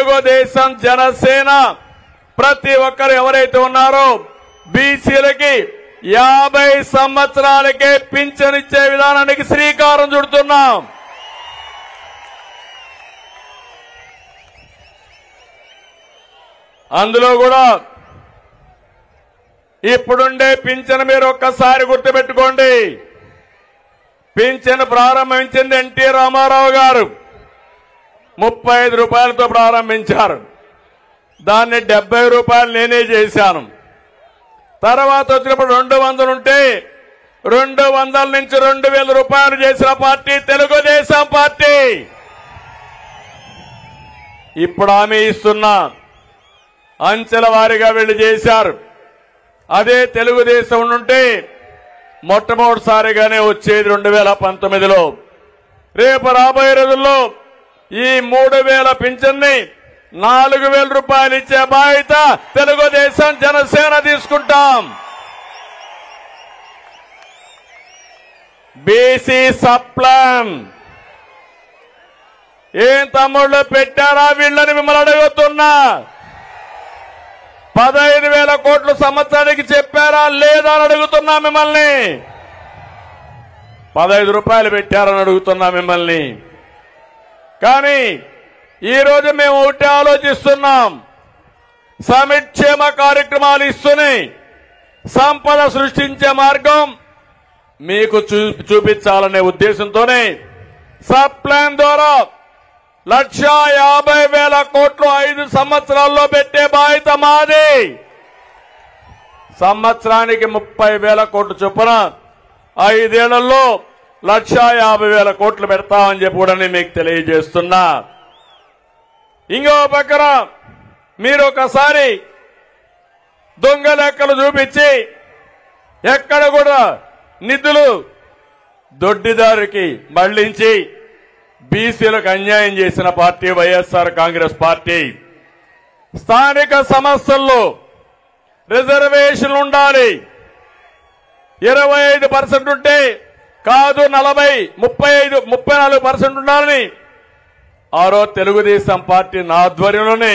తెలుగుదేశం జనసేన ప్రతి ఒక్కరు ఎవరైతే ఉన్నారో బీసీలకి 50 సంవత్సరాలకే పింఛన్ ఇచ్చే విధానానికి శ్రీకారం చుడుతున్నాం. అందులో కూడా ఇప్పుడుండే పింఛన్ మీరు ఒక్కసారి గుర్తుపెట్టుకోండి. పింఛన్ ప్రారంభించింది ఎన్టీ రామారావు గారు 35 రూపాయలతో ప్రారంభించారు. దాన్ని 70 రూపాయలు నేనే చేశాను. తర్వాత వచ్చినప్పుడు 200 ఉంటే 200 నుంచి 2000 రూపాయలు చేసిన పార్టీ తెలుగుదేశం పార్టీ. ఇప్పుడు హామీ ఇస్తున్నా, అంచెల వారీగా వీళ్ళు చేశారు. అదే తెలుగుదేశం ఉంటే మొట్టమొదటిసారిగానే వచ్చేది 2019లో. రేపు రాబోయే రోజుల్లో ఈ 3000 పింఛన్ని 4000 రూపాయలు ఇచ్చే బాధ్యత తెలుగుదేశం జనసేన తీసుకుంటాం. బీసీ సప్లాన్ ఏం తమ్ముళ్ళు పెట్టారా వీళ్ళని మిమ్మల్ని అడుగుతున్నా. 15,000 కోట్లు సంవత్సరానికి చెప్పారా లేదా అని అడుగుతున్నా మిమ్మల్ని. 15 రూపాయలు పెట్టారని అడుగుతున్నా మిమ్మల్ని. కానీ ఈరోజు మేము ఒకటి ఆలోచిస్తున్నాం, సంక్షేమ కార్యక్రమాలు ఇస్తూనే సంపద సృష్టించే మార్గం మీకు చూపించాలనే ఉద్దేశంతోనే సబ్ ప్లాన్ ద్వారా 1,50,000 కోట్లు 5 సంవత్సరాల్లో పెట్టే బాధ్యత మాది. సంవత్సరానికి 30,000 కోట్లు చొప్పున 5 ఏళ్లలో 1,50,000 కోట్లు పెడతామని చెప్పి కూడా మీకు తెలియజేస్తున్నా. ఇంకో పక్కన మీరు ఒకసారి దొంగ లెక్కలు చూపించి ఎక్కడ కూడా నిధులు దొడ్డిదారికి మళ్లించి బీసీలకు అన్యాయం చేసిన పార్టీ వైఎస్ఆర్ కాంగ్రెస్ పార్టీ. స్థానిక సంస్థల్లో రిజర్వేషన్లు ఉండాలి. 25% ఉంటే కాదు 34% ఉండాలని ఆ రోజు తెలుగుదేశం పార్టీ ఆధ్వర్యంలోనే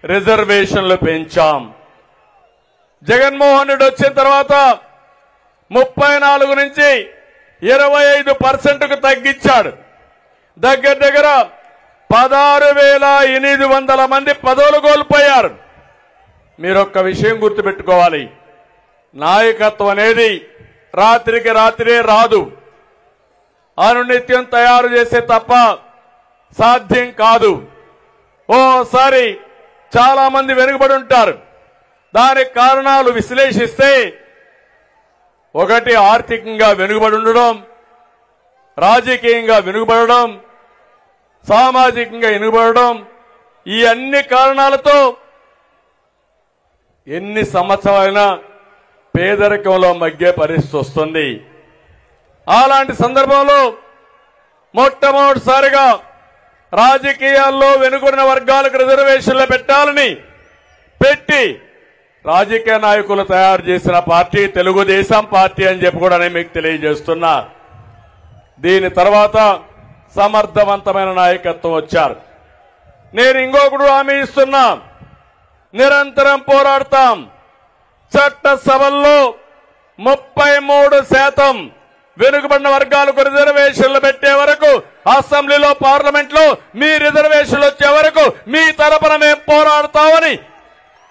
రిజర్వేషన్లు పెంచాం. జగన్మోహన్ రెడ్డి వచ్చిన తర్వాత 34 నుంచి 25%కు తగ్గించాడు. దగ్గర 16,800 మంది పదవులు కోల్పోయారు. మీరొక్క విషయం గుర్తుపెట్టుకోవాలి, నాయకత్వం అనేది రాత్రికి రాత్రే రాదు. అనునిత్యం తయారు చేసే తప్ప సాధ్యం కాదు. ఓసారి చాలా మంది వెనుకబడి ఉంటారు. దానికి కారణాలు విశ్లేషిస్తే ఒకటి ఆర్థికంగా వెనుకబడి ఉండడం, రాజకీయంగా వెనుకబడడం, సామాజికంగా వెనుకబడడం, ఈ అన్ని కారణాలతో ఎన్ని సంవత్సరాలైనా పేదరికంలో మగ్గే పరిస్థితి వస్తుంది. అలాంటి సందర్భంలో మొట్టమొదటిసారిగా రాజకీయాల్లో వెనుకబడిన వర్గాలకు రిజర్వేషన్లు పెట్టాలని పెట్టి రాజకీయ నాయకులు తయారు చేసిన పార్టీ తెలుగుదేశం పార్టీ అని చెప్పి కూడా నేను మీకు తెలియజేస్తున్నా. దీని తర్వాత సమర్థవంతమైన నాయకత్వం వచ్చారు. నేను ఇంకొకటి హామీ ఇస్తున్నా, నిరంతరం పోరాడతాం. చట్టసభల్లో 33% వెనుకబడిన వర్గాలకు రిజర్వేషన్లు పెట్టే వరకు, అసెంబ్లీలో పార్లమెంట్లో మీ రిజర్వేషన్లు వచ్చే వరకు మీ తరపున మేము పోరాడతామని